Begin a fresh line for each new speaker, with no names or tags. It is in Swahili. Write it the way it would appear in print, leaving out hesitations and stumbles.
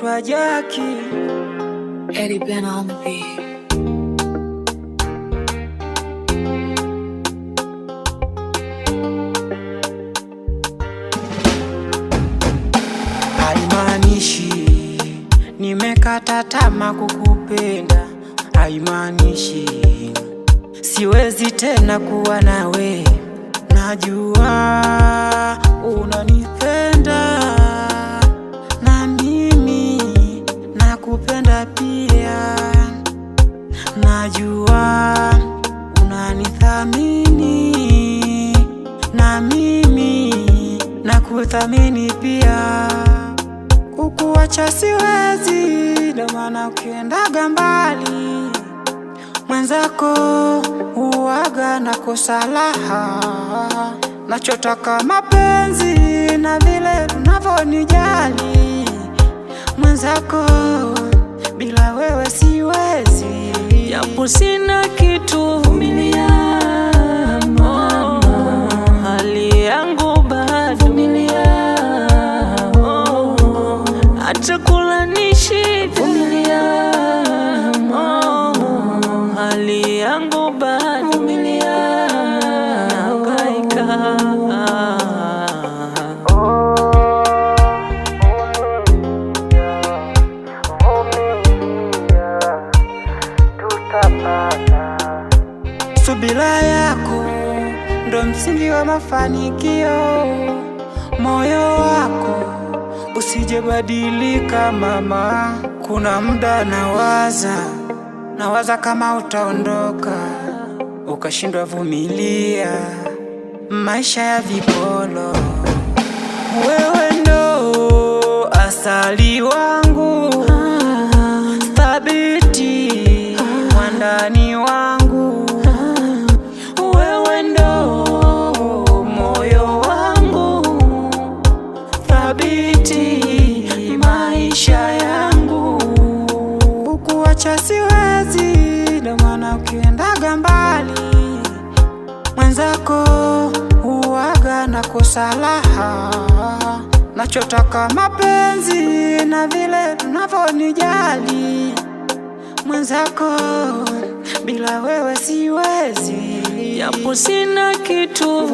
naitwa Jackie.
Eddie Ben on the beat.
Haimaanishi nimekata tamaa kukupenda, haimaanishi siwezi tena kuwa nawe. Najua unanipenda na mimi nakupenda pia. Najua unanithamini na mimi nakuthamini pia. Kukuacha siwezi, ndio maana ukiendaga mbali mwenzako huwaga nakosa raha. Nachotaka mapenzi na vile unavyonijali mwenzako, bila wewe siwezi.
Japo sina kitu, vumilia mama, hali yangu bado, vumilia. Hata kula nishi, vumilia mama, hali yangu bado, vumilia. Nahangaika.
Subira yako ndo msingi wa mafanikio. Moyo wako usije badilika mama. Kuna muda nawaza kama utaondoka, ukashindwa vumilia maisha ya vipolo. Wewe ndo asali wangu, thabiti mwandani wangu. Wewe ndo moyo wangu, thabiti maisha yangu. Kukuacha siwezi, ndio maana ukiendaga mbali mwenzako huwaga nakosa raha. Nachotaka mapenzi na vile unavyonijali mwenzako, bila wewe siwezi.
Japo sina kitu,